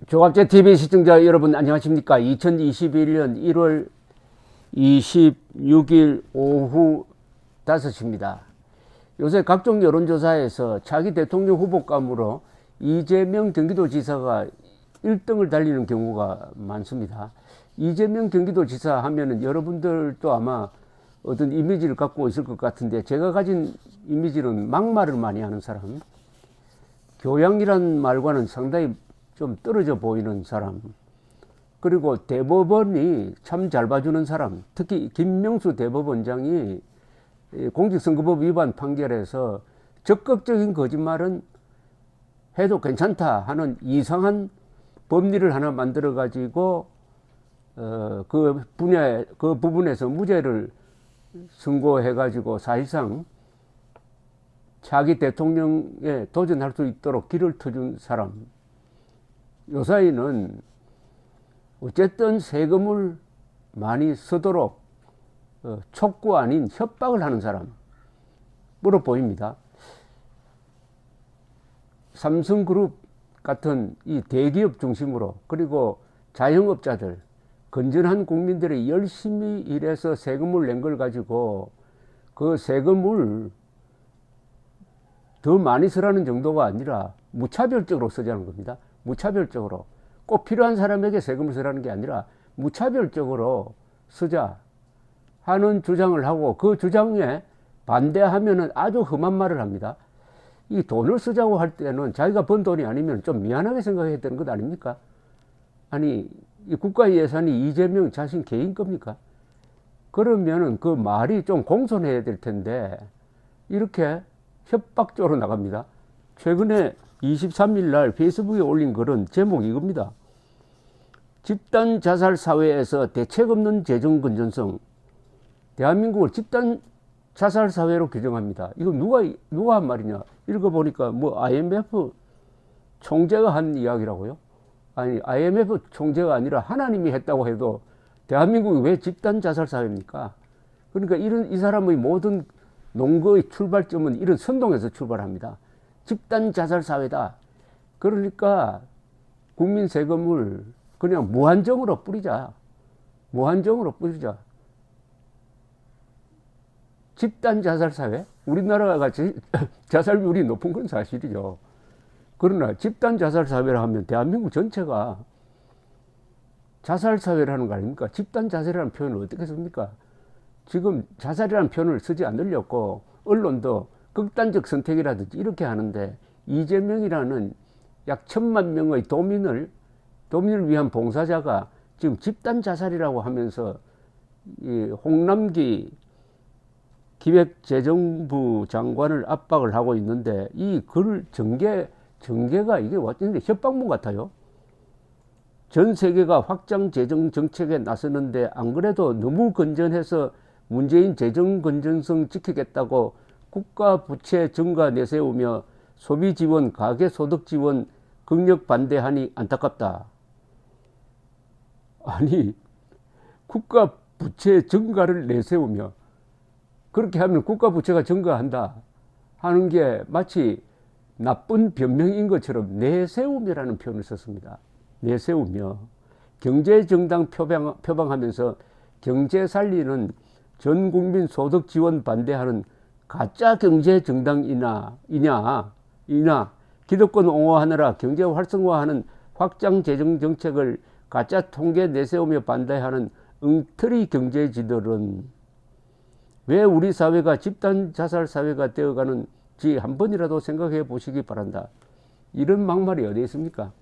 조갑제TV 시청자 여러분 안녕하십니까. 2021년 1월 26일 오후 5시입니다. 요새 각종 여론조사에서 차기 대통령 후보감으로 이재명 경기도지사가 1등을 달리는 경우가 많습니다. 이재명 경기도지사 하면은 여러분들도 아마 어떤 이미지를 갖고 있을 것 같은데, 제가 가진 이미지는 막말을 많이 하는 사람, 교양이란 말과는 상당히 좀 떨어져 보이는 사람, 그리고 대법원이 참 잘 봐주는 사람, 특히 김명수 대법원장이 공직선거법 위반 판결에서 적극적인 거짓말은 해도 괜찮다 하는 이상한 법리를 하나 만들어 가지고 그 부분에서 무죄를 선고해 가지고 사실상 차기 대통령에 도전할 수 있도록 길을 터준 사람. 요사이는 어쨌든 세금을 많이 쓰도록 촉구 아닌 협박을 하는 사람으로 보입니다. 삼성그룹 같은 이 대기업 중심으로, 그리고 자영업자들, 건전한 국민들이 열심히 일해서 세금을 낸 걸 가지고 그 세금을 더 많이 쓰라는 정도가 아니라 무차별적으로 쓰자는 겁니다. 무차별적으로. 꼭 필요한 사람에게 세금을 쓰라는 게 아니라 무차별적으로 쓰자 하는 주장을 하고, 그 주장에 반대하면은 아주 험한 말을 합니다. 이 돈을 쓰자고 할 때는 자기가 번 돈이 아니면 좀 미안하게 생각해야 되는 것 아닙니까? 아니, 이 국가 예산이 이재명 자신 개인 겁니까? 그러면은 그 말이 좀 공손해야 될 텐데 이렇게 협박적으로 나갑니다. 최근에 23일 날 페이스북에 올린 글은 제목이 이겁니다. 집단 자살 사회에서 대책 없는 재정 건전성. 대한민국을 집단 자살 사회로 규정합니다. 이거 누가 한 말이냐? 읽어보니까 뭐 IMF 총재가 한 이야기라고요? 아니, IMF 총재가 아니라 하나님이 했다고 해도 대한민국이 왜 집단 자살 사회입니까? 그러니까 이 사람의 모든 논거의 출발점은 이런 선동에서 출발합니다. 집단 자살 사회다. 그러니까 국민 세금을 그냥 무한정으로 뿌리자. 무한정으로 뿌리자. 집단 자살 사회? 우리나라가 같이 자살률이 높은 건 사실이죠. 그러나 집단 자살 사회라 하면 대한민국 전체가 자살 사회라는 거 아닙니까? 집단 자살이라는 표현을 어떻게 씁니까? 지금 자살이라는 표현을 쓰지 않으려고 언론도 극단적 선택이라든지 이렇게 하는데, 이재명이라는 약 1,000만 명의 도민을 위한 봉사자가 지금 집단 자살이라고 하면서 이 홍남기 기획재정부 장관을 압박을 하고 있는데, 이 글 전개가 이게 완전히 협박문 같아요. 전 세계가 확장 재정 정책에 나서는데 안 그래도 너무 건전해서 문재인 재정 건전성 지키겠다고 국가 부채 증가 내세우며 소비 지원, 가계 소득 지원 극력 반대하니 안타깝다. 아니, 국가 부채 증가를 내세우며, 그렇게 하면 국가 부채가 증가한다 하는 게 마치 나쁜 변명인 것처럼 내세우며라는 표현을 썼습니다. 내세우며. 경제정당 표방하면서 경제 살리는 전국민 소득 지원 반대하는 가짜 경제정당이냐, 기득권 옹호하느라 경제 활성화하는 확장 재정 정책을 가짜 통계 내세우며 반대하는 엉터리 경제지들은 왜 우리 사회가 집단 자살 사회가 되어가는지 한 번이라도 생각해 보시기 바란다. 이런 막말이 어디 있습니까?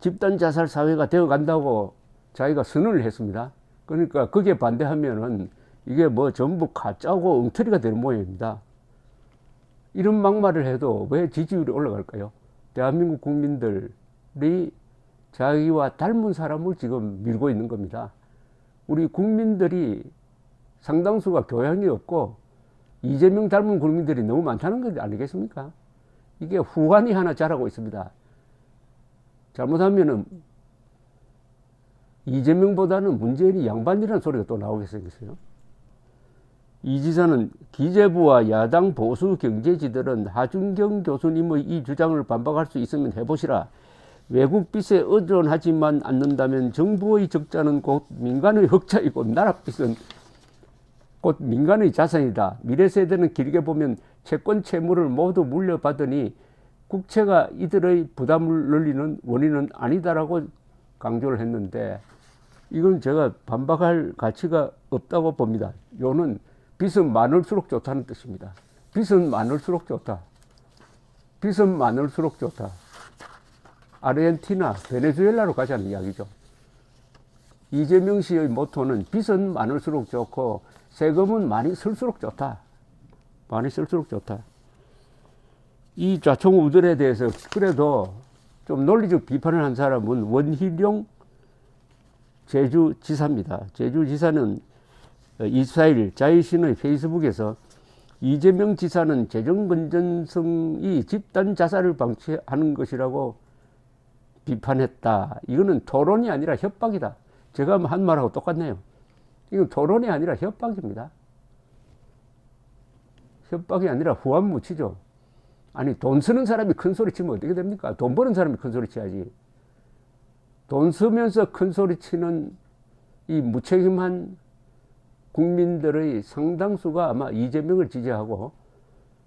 집단 자살 사회가 되어간다고 자기가 선언을 했습니다. 그러니까 거기에 반대하면은 이게 뭐 전부 가짜고 엉터리가 되는 모양입니다. 이런 막말을 해도 왜 지지율이 올라갈까요? 대한민국 국민들이 자기와 닮은 사람을 지금 밀고 있는 겁니다. 우리 국민들이 상당수가 교양이 없고 이재명 닮은 국민들이 너무 많다는 것 아니겠습니까? 이게 후환이 하나 자라고 있습니다. 잘못하면은 이재명보다는 문재인이 양반이라는 소리가 또 나오게 생겼어요. 이 지사는 기재부와 야당 보수 경제지들은 하준경 교수님의 이 주장을 반박할 수 있으면 해보시라. 외국 빚에 의존하지만 않는다면 정부의 적자는 곧 민간의 흑자이고 나라 빚은 곧 민간의 자산이다. 미래 세대는 길게 보면 채권 채무를 모두 물려받으니 국채가 이들의 부담을 늘리는 원인은 아니다라고 강조를 했는데, 이건 제가 반박할 가치가 없다고 봅니다. 요는 빚은 많을수록 좋다는 뜻입니다. 빚은 많을수록 좋다. 빚은 많을수록 좋다. 아르헨티나, 베네수엘라로 가자는 이야기죠. 이재명 씨의 모토는 빚은 많을수록 좋고 세금은 많이 쓸수록 좋다. 많이 쓸수록 좋다. 이 좌총우들에 대해서 그래도 좀 논리적 비판을 한 사람은 원희룡 제주지사입니다. 제주지사는 24일 자유신의 페이스북에서 이재명 지사는 재정 건전성이 집단 자살을 방치하는 것이라고 비판했다. 이거는 토론이 아니라 협박이다. 제가 한 말하고 똑같네요. 이건 토론이 아니라 협박입니다. 협박이 아니라 후한무치죠. 아니, 돈 쓰는 사람이 큰 소리 치면 어떻게 됩니까? 돈 버는 사람이 큰 소리 쳐야지. 돈 쓰면서 큰 소리 치는 이 무책임한 국민들의 상당수가 아마 이재명을 지지하고,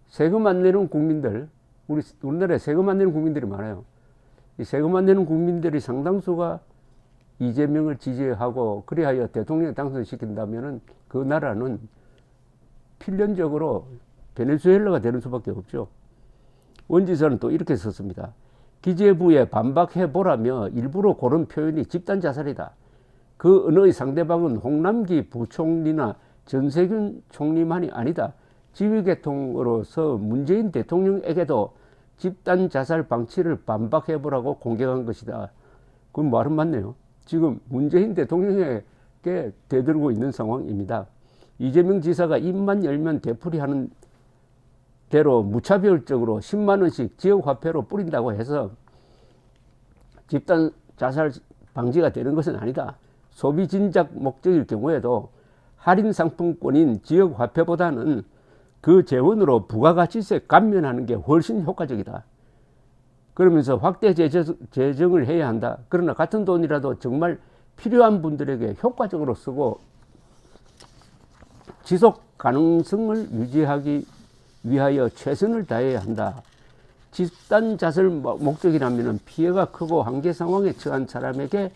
세금 안 내는 국민들, 우리나라에 세금 안 내는 국민들이 많아요. 이 세금 안 내는 국민들이 상당수가 이재명을 지지하고, 그리하여 대통령 당선시킨다면은 그 나라는 필연적으로 베네수엘라가 되는 수밖에 없죠. 원지사는 또 이렇게 썼습니다. 기재부에 반박해보라며 일부러 고른 표현이 집단 자살이다. 그 언어의 상대방은 홍남기 부총리나 전세균 총리만이 아니다. 지휘계통으로서 문재인 대통령에게도 집단 자살 방치를 반박해보라고 공격한 것이다. 그건 말은 맞네요. 지금 문재인 대통령에게 대들고 있는 상황입니다. 이재명 지사가 입만 열면 되풀이하는 대로 무차별적으로 10만 원씩 지역화폐로 뿌린다고 해서 집단 자살 방지가 되는 것은 아니다. 소비 진작 목적일 경우에도 할인 상품권인 지역화폐보다는 그 재원으로 부가가치세 감면하는 게 훨씬 효과적이다. 그러면서 확대 재정을 해야 한다. 그러나 같은 돈이라도 정말 필요한 분들에게 효과적으로 쓰고 지속 가능성을 유지하기 위하여 최선을 다해야 한다. 집단 자살 목적이라면 피해가 크고 한계 상황에 처한 사람에게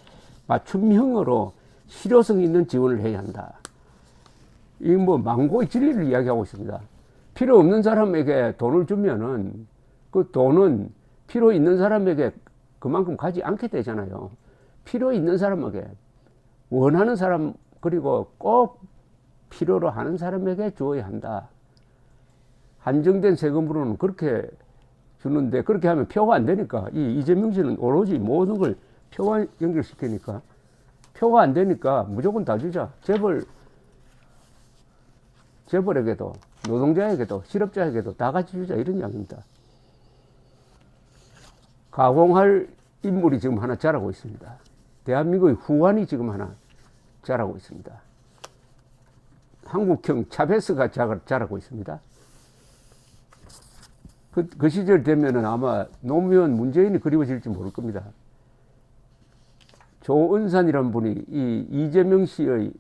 맞춤형으로 실효성 있는 지원을 해야 한다. 이 망고의 진리를 이야기하고 있습니다. 필요 없는 사람에게 돈을 주면은 그 돈은 필요 있는 사람에게 그만큼 가지 않게 되잖아요. 필요 있는 사람에게, 원하는 사람, 그리고 꼭 필요로 하는 사람에게 주어야 한다. 한정된 세금으로는 그렇게 주는데, 그렇게 하면 표가 안 되니까, 이 이재명 씨는 오로지 모든 걸 표와 연결시키니까, 표가 안 되니까 무조건 다 주자. 재벌에게도, 노동자에게도, 실업자에게도 다 같이 주자. 이런 이야기입니다. 가공할 인물이 지금 하나 자라고 있습니다. 대한민국의 후환이 지금 하나 자라고 있습니다. 한국형 차베스가 자라고 있습니다. 그 시절 되면은 아마 노무현 문재인이 그리워질지 모를 겁니다. 조은산이라는 분이 이 이재명 씨의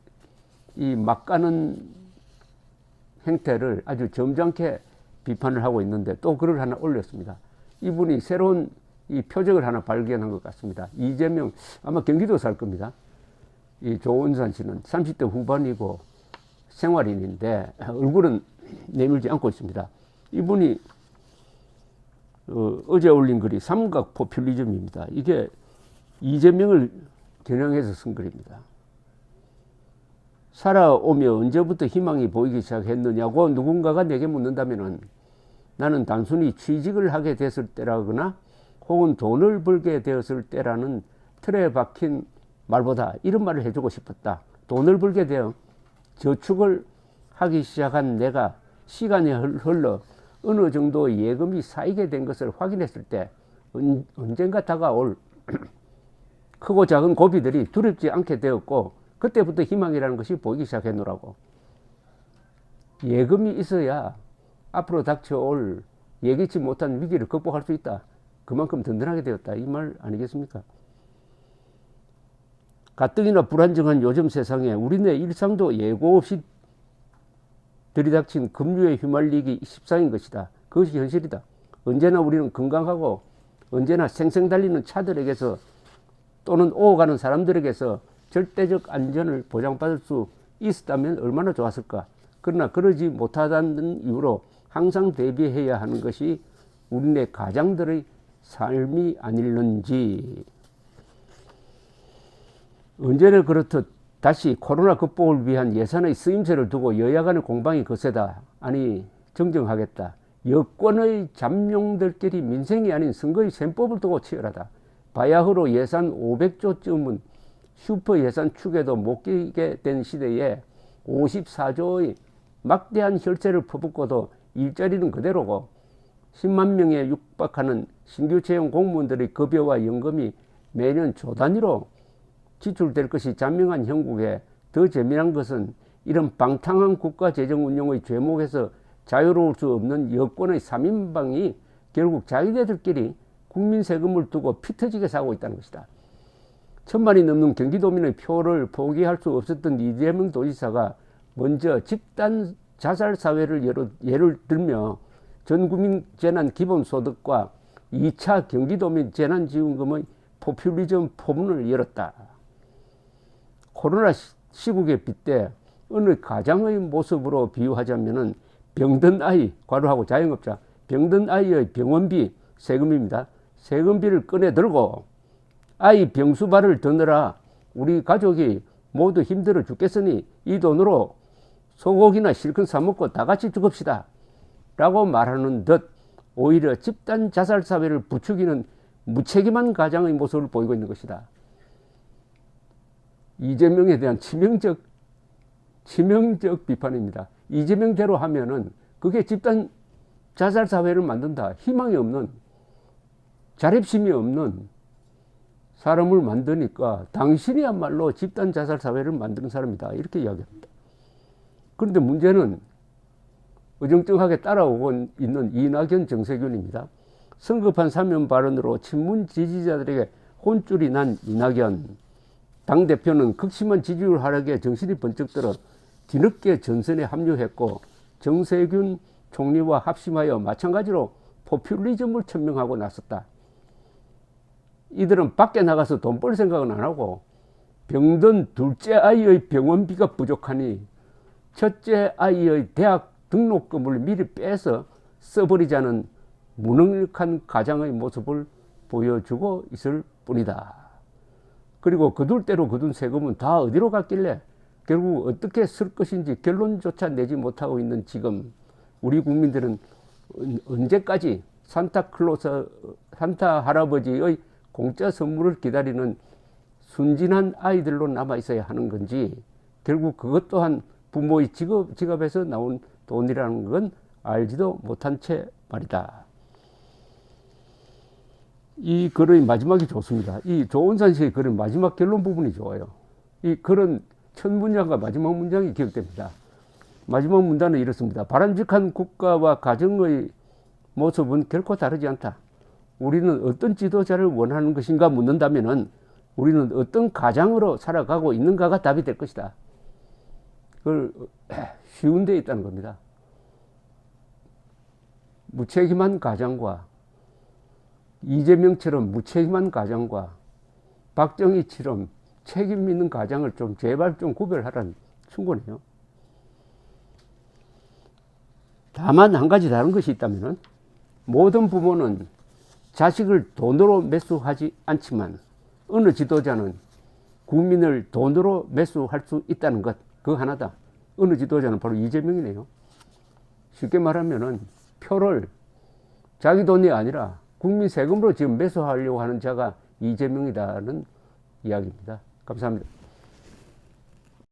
이 막가는 행태를 아주 점잖게 비판을 하고 있는데 또 글을 하나 올렸습니다. 이분이 새로운 이 표적을 하나 발견한 것 같습니다. 이재명, 아마 경기도 살 겁니다. 이 조은산 씨는 30대 후반이고 생활인인데 얼굴은 내밀지 않고 있습니다. 이분이 어제 올린 글이 삼각 포퓰리즘입니다. 이게 이재명을 겨냥해서 쓴 글입니다. 살아오며 언제부터 희망이 보이기 시작했느냐고 누군가가 내게 묻는다면 나는 단순히 취직을 하게 됐을 때라거나 혹은 돈을 벌게 되었을 때라는 틀에 박힌 말보다 이런 말을 해주고 싶었다. 돈을 벌게 되어 저축을 하기 시작한 내가 시간이 흘러 어느 정도 예금이 쌓이게 된 것을 확인했을 때 언젠가 다가올 크고 작은 고비들이 두렵지 않게 되었고 그때부터 희망이라는 것이 보이기 시작했노라고. 예금이 있어야 앞으로 닥쳐올 예기치 못한 위기를 극복할 수 있다. 그만큼 든든하게 되었다. 이 말 아니겠습니까? 가뜩이나 불안정한 요즘 세상에 우리네 일상도 예고 없이 들이닥친 급류에 휘말리기 십상인 것이다. 그것이 현실이다. 언제나 우리는 건강하고 언제나 생생 달리는 차들에게서 또는 오가는 사람들에게서 절대적 안전을 보장받을 수 있었다면 얼마나 좋았을까. 그러나 그러지 못하다는 이유로 항상 대비해야 하는 것이 우리네 가장들의 삶이 아닐는지. 언제나 그렇듯 다시 코로나 극복을 위한 예산의 쓰임새를 두고 여야 간의 공방이 거세다. 아니 정정하겠다. 여권의 잠룡들끼리 민생이 아닌 선거의 셈법을 두고 치열하다. 바야흐로 예산 500조쯤은 슈퍼 예산 축에도 못 끼게 된 시대에 54조의 막대한 혈세를 퍼붓고도 일자리는 그대로고 10만 명에 육박하는 신규 채용 공무원들의 급여와 연금이 매년 조 단위로 지출될 것이 자명한 형국에 더 재미난 것은 이런 방탕한 국가 재정 운용의 죄목에서 자유로울 수 없는 여권의 3인방이 결국 자기네들끼리 국민 세금을 두고 피 터지게 사고 있다는 것이다. 1000만이 넘는 경기도민의 표를 포기할 수 없었던 이재명 도지사가 먼저 집단 자살 사회를 예를 들며 전국민 재난 기본소득과 2차 경기도민 재난지원금의 포퓰리즘 포문을 열었다. 코로나 시국에 빗대 어느 가장의 모습으로 비유하자면은 병든 아이, 괄호하고 자영업자, 병든 아이의 병원비 세금입니다. 세금비를 꺼내 들고 아이 병수발을 드느라 우리 가족이 모두 힘들어 죽겠으니 이 돈으로 소고기나 실컷 사먹고 다 같이 죽읍시다 라고 말하는 듯 오히려 집단 자살 사회를 부추기는 무책임한 가장의 모습을 보이고 있는 것이다. 이재명에 대한 치명적 비판입니다. 이재명대로 하면은 그게 집단 자살 사회를 만든다. 희망이 없는, 자립심이 없는 사람을 만드니까 당신이야말로 집단 자살 사회를 만드는 사람이다. 이렇게 이야기합니다. 그런데 문제는 어정쩡하게 따라오고 있는 이낙연, 정세균입니다. 성급한 사면 발언으로 친문 지지자들에게 혼쭐이 난 이낙연 당대표는 극심한 지지율 하락에 정신이 번쩍 들어 뒤늦게 전선에 합류했고 정세균 총리와 합심하여 마찬가지로 포퓰리즘을 천명하고 나섰다. 이들은 밖에 나가서 돈 벌 생각은 안 하고 병든 둘째 아이의 병원비가 부족하니 첫째 아이의 대학 등록금을 미리 빼서 써버리자는 무능력한 가장의 모습을 보여주고 있을 뿐이다. 그리고 거둘 대로 거둔 세금은 다 어디로 갔길래 결국 어떻게 쓸 것인지 결론조차 내지 못하고 있는 지금 우리 국민들은 언제까지 산타 할아버지의 공짜 선물을 기다리는 순진한 아이들로 남아 있어야 하는 건지, 결국 그것 또한 부모의 지갑에서 나온 돈이라는 건 알지도 못한 채 말이다. 이 글의 마지막이 좋습니다. 이 조은산 씨의 글의 마지막 결론 부분이 좋아요. 이 글은 첫 문장과 마지막 문장이 기억됩니다. 마지막 문단은 이렇습니다. 바람직한 국가와 가정의 모습은 결코 다르지 않다. 우리는 어떤 지도자를 원하는 것인가 묻는다면은 우리는 어떤 가장으로 살아가고 있는가가 답이 될 것이다. 그걸 쉬운 데 있다는 겁니다. 무책임한 가장과 이재명처럼 무책임한 가장과 박정희처럼 책임 있는 가장을 좀 제발 좀 구별하라는 충고네요. 다만 한 가지 다른 것이 있다면 모든 부모는 자식을 돈으로 매수하지 않지만 어느 지도자는 국민을 돈으로 매수할 수 있다는 것, 그거 하나다. 어느 지도자는 바로 이재명이네요. 쉽게 말하면은 표를 자기 돈이 아니라 국민 세금으로 지금 매수하려고 하는 자가 이재명이다는 이야기입니다. 감사합니다.